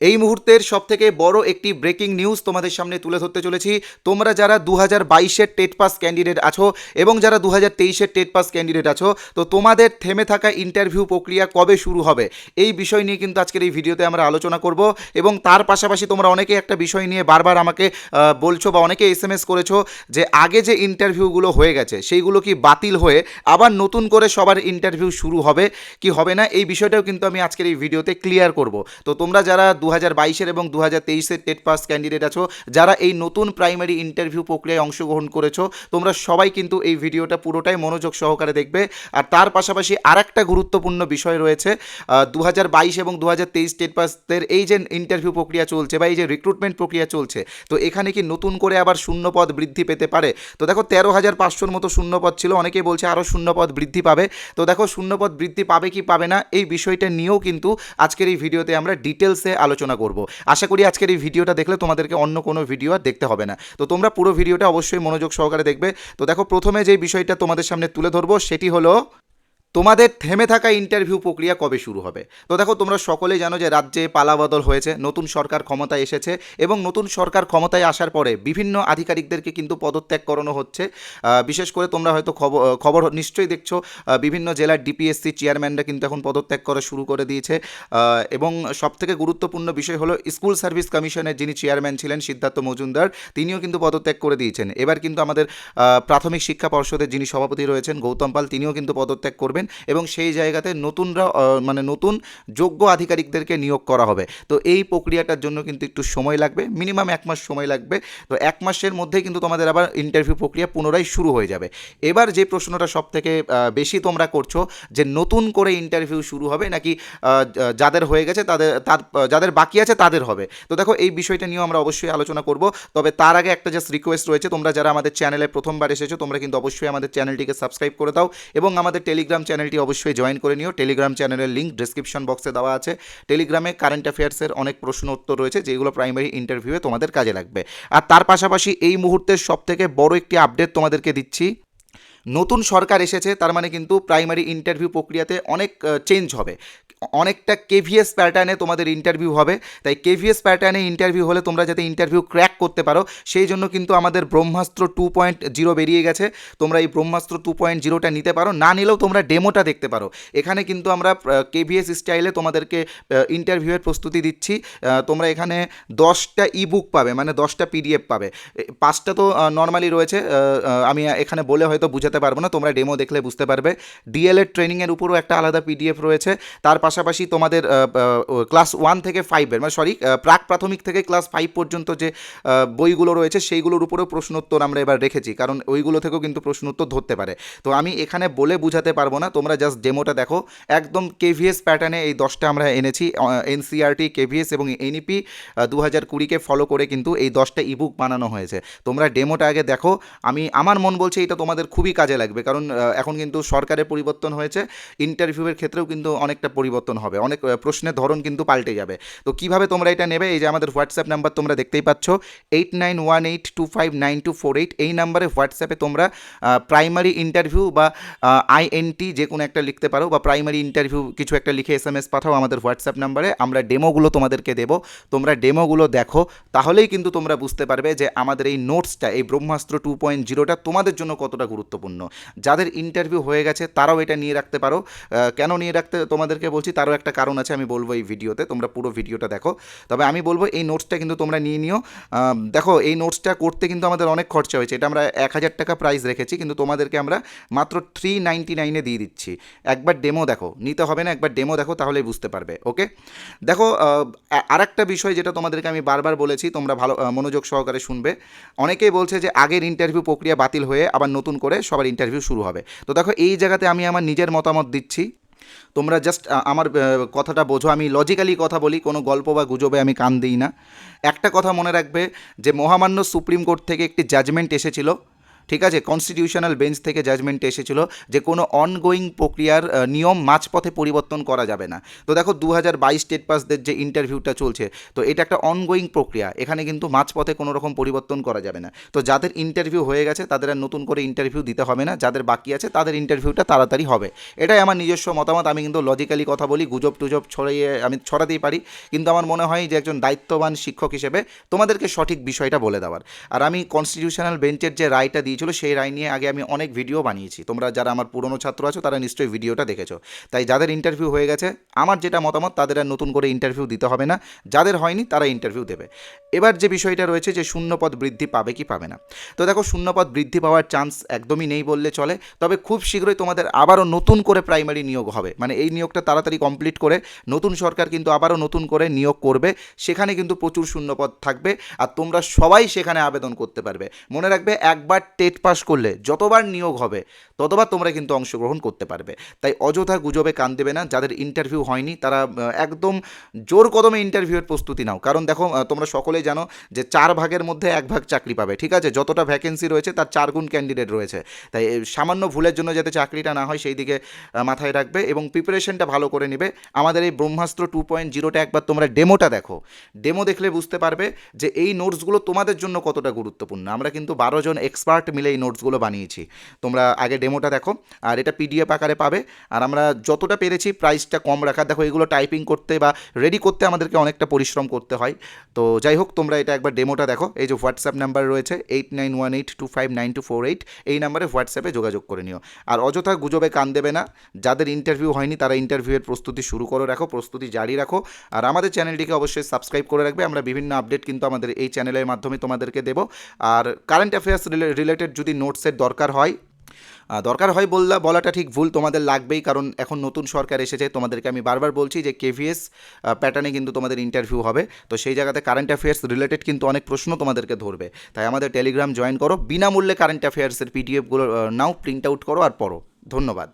এই মুহূর্তের সবথেকে বড় একটি ব্রেকিং নিউজ তোমাদের সামনে তুলে ধরতে চলেছি। তোমরা যারা 2022-এর টেট পাস ক্যান্ডিডেট আছো এবং যারা 2023-এর টেট পাস ক্যান্ডিডেট আছো, তো তোমাদের থেমে থাকা ইন্টারভিউ প্রক্রিয়া কবে শুরু হবে এই বিষয় নিয়ে কিন্তু আজকের এই ভিডিওতে আমরা আলোচনা করব। এবং তার পাশাপাশি তোমরা অনেকে একটা বিষয় নিয়ে বারবার আমাকে বলছো বা অনেকে SMS করেছো যে আগে যে ইন্টারভিউগুলো হয়ে গেছে সেইগুলো কি বাতিল হয়ে আবার নতুন করে সবার ইন্টারভিউ শুরু হবে কি হবে না, এই বিষয়টাও কিন্তু আমি আজকের এই ভিডিওতে ক্লিয়ার করব। তো তোমরা যারা 2022-এর এবং 2023-এর টেট পাস ক্যান্ডিডেট আছো, যারা এই নতুন প্রাইমারি ইন্টারভিউ প্রক্রিয়ায় অংশগ্রহণ করেছো, তোমরা সবাই কিন্তু এই ভিডিওটা পুরোটাই মনোযোগ সহকারে দেখবে। আর তার পাশাপাশি আরেকটা গুরুত্বপূর্ণ বিষয় রয়েছে, 2022 এবং 2023 টেট পাসের এই যে ইন্টারভিউ প্রক্রিয়া চলছে বা এই যে রিক্রুটমেন্ট প্রক্রিয়া চলছে, তো এখানে কি নতুন করে আবার শূন্যপদ বৃদ্ধি পেতে পারে? তো দেখো 13,500-র মতো শূন্যপদ ছিল, অনেকেই বলছে আরও শূন্যপদ বৃদ্ধি পাবে। তো দেখো শূন্যপদ বৃদ্ধি পাবে কি পাবে না এই বিষয়টা নিয়েও কিন্তু আজকের এই ভিডিওতে আমরা ডিটেলসে আলোচনা করব। আশা করি আজকের এই ভিডিওটা দেখলে তোমাদেরকে অন্য কোনো ভিডিও আর দেখতে হবে না। তো তোমরা পুরো ভিডিওটা অবশ্যই মনোযোগ সহকারে দেখবে। তো দেখো প্রথমে যে বিষয়টা তোমাদের সামনে তুলে ধরবো সেটি হলো তোমাদের থেমে থাকা ইন্টারভিউ প্রক্রিয়া কবে শুরু হবে। তো দেখো তোমরা সকলেই জানো যে রাজ্যে পালাবদল হয়েছে, নতুন সরকার ক্ষমতায় এসেছে এবং নতুন সরকার ক্ষমতায় আসার পরে বিভিন্ন আধিকারিকদেরকে কিন্তু পদত্যাগ করানো হচ্ছে। বিশেষ করে তোমরা হয়তো খবর নিশ্চয়ই দেখছো, বিভিন্ন জেলার DPSC চেয়ারম্যানরা কিন্তু এখন পদত্যাগ করা শুরু করে দিয়েছে। এবং সবথেকে গুরুত্বপূর্ণ বিষয় হলো স্কুল সার্ভিস কমিশনের যিনি চেয়ারম্যান ছিলেন সিদ্ধার্থ মজুমদার, তিনিও কিন্তু পদত্যাগ করে দিয়েছেন। এবার কিন্তু আমাদের প্রাথমিক শিক্ষা পর্ষদের যিনি সভাপতি রয়েছেন গৌতম পাল, তিনিও কিন্তু পদত্যাগ করবেন এবং সেই জায়গাতে নতুনরা নতুন যোগ্য আধিকারিকদেরকে নিয়োগ করা হবে। তো এই প্রক্রিয়াটার জন্য কিন্তু একটু সময় লাগবে, মিনিমাম 1 মাস সময় লাগবে। তো 1 মাসের মধ্যেই কিন্তু তোমাদের আবার ইন্টারভিউ প্রক্রিয়া পুনরায় শুরু হয়ে যাবে। এবার যে প্রশ্নটা সব থেকে বেশি তোমরা করছো যে নতুন করে ইন্টারভিউ শুরু হবে নাকি যাদের হয়ে গেছে যাদের বাকি আছে তাদের হবে। তো দেখো এই বিষয়টা নিয়েও আমরা অবশ্যই আলোচনা করব। তবে তার আগে একটা জাস্ট রিকোয়েস্ট রয়েছে, তোমরা যারা আমাদের চ্যানেলে প্রথমবার এসেছো তোমরা কিন্তু অবশ্যই আমাদের চ্যানেলটিকে সাবস্ক্রাইব করে দাও এবং আমাদের টেলিগ্রাম চ্যানেলটি অবশ্যই জয়েন করে নিও। টেলিগ্রাম চ্যানেলের লিঙ্ক ডেসক্রিপশন বক্সে দেওয়া আছে। টেলিগ্রামে কারেন্ট অ্যাফেয়ার্সের অনেক প্রশ্ন উত্তর রয়েছে যেগুলো প্রাইমারি ইন্টারভিউয়ে তোমাদের কাজে লাগবে। আর তার পাশাপাশি এই মুহূর্তের সবথেকে বড় একটি আপডেট তোমাদেরকে দিচ্ছি, নতুন সরকার এসেছে তার মানে কিন্তু প্রাইমারি ইন্টারভিউ প্রক্রিয়াতে অনেক চেঞ্জ হবে, অনেকটা KVS প্যাটার্নে তোমাদের ইন্টারভিউ হবে। তাই KVS প্যাটার্নে ইন্টারভিউ হলে তোমরা যাতে ইন্টারভিউ ক্র্যাক করতে পারো সেই জন্য কিন্তু আমাদের ব্রহ্মাস্ত্র 2.0 বেরিয়ে গেছে। তোমরা এই ব্রহ্মাস্ত্র 2.0টা নিতে পারো, না নিলেও তোমরা ডেমোটা দেখতে পারো। এখানে কিন্তু আমরা KVS স্টাইলে তোমাদেরকে ইন্টারভিউয়ের প্রস্তুতি দিচ্ছি। তোমরা এখানে 10টা ইবুক পাবে, মানে 10টা PDF পাবে। 5টা তো নর্মালি রয়েছে, আমি এখানে বলে হয়তো বুঝাতে পারবো না, তোমরা ডেমো দেখলে বুঝতে পারবে। DLED ট্রেনিংয়ের উপরও একটা আলাদা PDF রয়েছে। তার পাশাপাশি তোমাদের ক্লাস 1 থেকে 5-এর প্রাক প্রাথমিক থেকে ক্লাস 5 পর্যন্ত যে বইগুলো রয়েছে সেইগুলোর উপরেও প্রশ্নোত্তর আমরা এবার রেখেছি, কারণ ওইগুলো থেকেও কিন্তু প্রশ্নোত্তর ধরতে পারে। তো আমি এখানে বলে বুঝাতে পারবো না, তোমরা জাস্ট ডেমোটা দেখো। একদম KVS প্যাটার্নে এই 10টা আমরা এনেছি। NCERT, KVS এবং NEP 2020-কে ফলো করে কিন্তু এই 10টা ইবুক বানানো হয়েছে। তোমরা ডেমোটা আগে দেখো। আমার মন বলছে এটা তোমাদের খুবই কাজে লাগবে, কারণ এখন কিন্তু সরকারের পরিবর্তন হয়েছে, ইন্টারভিউয়ের ক্ষেত্রেও কিন্তু অনেকটা পরিবর্তন হবে, অনেক প্রশ্নের ধরন কিন্তু পাল্টে যাবে। তো কিভাবে তোমরা এটা নেবে, এই যে আমাদের হোয়াটসঅ্যাপ নাম্বার তোমরা দেখতেই পাচ্ছ 8918259248, এই নাম্বারে হোয়াটসঅ্যাপে তোমরা প্রাইমারি ইন্টারভিউ বা INT যে কোনো একটা লিখতে পারো, বা প্রাইমারি ইন্টারভিউ কিছু একটা লিখে SMS পাঠাও আমাদের হোয়াটসঅ্যাপ নাম্বারে। আমরা ডেমোগুলো তোমাদেরকে দেবো, তোমরা ডেমোগুলো দেখো, তাহলেই কিন্তু তোমরা বুঝতে পারবে যে আমাদের এই নোটসটা, এই ব্রহ্মাস্ত্র 2.0টা তোমাদের জন্য কতটা গুরুত্বপূর্ণ। যাদের ইন্টারভিউ হয়ে গেছে তারাও এটা নিয়ে রাখতে পারো। কেন নিয়ে রাখতে তোমাদেরকে বলছি তারও একটা কারণ আছে, আমি বলবো এই ভিডিওতে, তোমরা পুরো ভিডিওটা দেখো। তবে আমি বলবো এই নোটসটা কিন্তু তোমরা নিয়ে নিও। দেখো এই নোটসটা করতে কিন্তু আমাদের অনেক খরচা হয়েছে, এটা আমরা 1000 টাকা প্রাইস রেখেছি, কিন্তু তোমাদেরকে আমরা মাত্র 399-এ দিয়ে দিচ্ছি। একবার ডেমো দেখো, নিতে হবে না, একবার ডেমো দেখো তাহলেই বুঝতে পারবে। ওকে, দেখো আরেকটা বিষয় যেটা তোমাদেরকে আমি বারবার বলেছি, তোমরা ভালো মনোযোগ সহকারে শুনবে। অনেকেই বলছে যে আগের ইন্টারভিউ প্রক্রিয়া বাতিল হয়ে আবার নতুন করে সবার ইন্টারভিউ শুরু হবে। তো দেখো এই জায়গাতে আমি আমার নিজের মতামত দিচ্ছি, তোমরা জাস্ট আমার কথাটা বোঝো। আমি লজিক্যালি কথা বলি, কোনো গল্প বা গুজবে আমি কান দিই না। একটা কথা মনে রাখবে যে মহামান্য সুপ্রিম কোর্ট থেকে একটি জাজমেন্ট এসেছিল ঠিক আছে, কনস্টিটিউশনাল বেঞ্চ থেকে জাজমেন্ট এসেছিল যে কোনো অনগোয়িং প্রক্রিয়ার নিয়ম মাঝপথে পরিবর্তন করা যাবে না। তো দেখো 2022 টেট পাসদের যে ইন্টারভিউটা চলছে, তো এটা একটা অনগোয়িং প্রক্রিয়া, এখানে কিন্তু মাঝপথে কোনো রকম পরিবর্তন করা যাবে না। তো যাদের ইন্টারভিউ হয়ে গেছে তাদের আর নতুন করে ইন্টারভিউ দিতে হবে না, যাদের বাকি আছে তাদের ইন্টারভিউটা তাড়াতাড়ি হবে। এটাই আমার নিজস্ব মতামত। আমি কিন্তু লজিক্যালি কথা বলি, গুজব টুজব ছড়িয়ে আমি ছড়াতেই পারি, কিন্তু আমার মনে হয় যে একজন দায়িত্ববান শিক্ষক হিসেবে তোমাদেরকে সঠিক বিষয়টা বলে দেওয়ার। আর আমি কনস্টিটিউশনাল বেঞ্চের যে রায়টা দিয়েছিল সেই রায় নিয়ে আগে আমি অনেক ভিডিও বানিয়েছি, তোমরা যারা আমার পুরনো ছাত্র আছো তারা নিশ্চয়ই ভিডিওটা দেখেছো। তাই যাদের ইন্টারভিউ হয়ে গেছে আমার যেটা মতামত, তাদের আর নতুন করে ইন্টারভিউ দিতে হবে না, যাদের হয়নি তারা ইন্টারভিউ দেবে। এবার যে বিষয়টা রয়েছে যে শূন্যপদ বৃদ্ধি পাবে কি পাবে না, তো দেখো শূন্যপদ বৃদ্ধি পাওয়ার চান্স একদমই নেই বললে চলে, তবে খুব শীঘ্রই তোমাদের আবারও নতুন করে প্রাইমারি নিয়োগ হবে, মানে এই নিয়োগটা তাড়াতাড়ি কমপ্লিট করে নতুন সরকার কিন্তু আবারও নতুন করে নিয়োগ করবে, সেখানে কিন্তু প্রচুর শূন্যপদ থাকবে আর তোমরা সবাই সেখানে আবেদন করতে পারবে। মনে রাখবে, একবার টেট পাস করলে যতবার নিয়োগ হবে ততবার তোমরা কিন্তু অংশগ্রহণ করতে পারবে। তাই অযথা গুজবে কান দেবে না, যাদের ইন্টারভিউ হয়নি তারা একদম জোর কদমে ইন্টারভিউয়ের প্রস্তুতি নাও, কারণ দেখো তোমরা সকলেই জানো যে 4 ভাগের মধ্যে 1 ভাগ চাকরি পাবে, ঠিক আছে, যতটা ভ্যাকেন্সি রয়েছে তার 4 গুণ ক্যান্ডিডেট রয়েছে। তাই সামান্য ভুলের জন্য যাতে চাকরিটা না হয় সেই দিকে মাথায় রাখবে এবং প্রিপারেশনটা ভালো করে নেবে। আমাদের এই ব্রহ্মাস্ত্র 2.0টা একবার তোমরা ডেমোটা দেখো, ডেমো দেখলে বুঝতে পারবে যে এই নোটসগুলো তোমাদের জন্য কতটা গুরুত্বপূর্ণ। আমরা কিন্তু 12 জন এক্সপার্ট মিলে এই নোটসগুলো বানিয়েছি, তোমরা আগে ডেমোটা দেখো। আর এটা পিডিএফ আকারে পাবে, আর আমরা যতটা পেরেছি প্রাইসটা কম রাখার, দেখো এগুলো টাইপিং করতে বা রেডি করতে আমাদেরকে অনেকটা পরিশ্রম করতে হয়। তো যাই হোক, তোমরা এটা একবার ডেমোটা দেখো। এই যে হোয়াটসঅ্যাপ নাম্বার রয়েছে 8918259248, এই নাম্বারে হোয়াটসঅ্যাপে যোগাযোগ করে নিও। আর অযথা গুজবে কান দেবে না, যাদের ইন্টারভিউ হয়নি তারা ইন্টারভিউয়ের প্রস্তুতি শুরু করে রাখো, প্রস্তুতি জারি রাখো। আর আমাদের চ্যানেলটিকে অবশ্যই সাবস্ক্রাইব করে রাখবে, আমরা বিভিন্ন আপডেট কিন্তু আমাদের এই চ্যানেলের মাধ্যমে তোমাদেরকে দেবো। আর কারেন্ট অ্যাফেয়ার্স রিলেটেড যদি নোটসের দরকার হয় বলাটা ঠিক ভুল, তোমাদের লাগবেই, কারণ এখন নতুন সরকার এসেছে। তোমাদেরকে আমি বারবার বলছি যে কেভিএস প্যাটার্নে কিন্তু তোমাদের ইন্টারভিউ হবে, তো সেই জায়গাতে কারেন্ট অ্যাফেয়ার্স রিলেটেড কিন্তু অনেক প্রশ্ন তোমাদেরকে ধরবে। তাই আমাদের টেলিগ্রাম জয়েন করো, বিনামূল্যে কারেন্ট অ্যাফেয়ার্সের পিডিএফগুলো নাও, প্রিন্ট আউট করো আর পড়ো। ধন্যবাদ।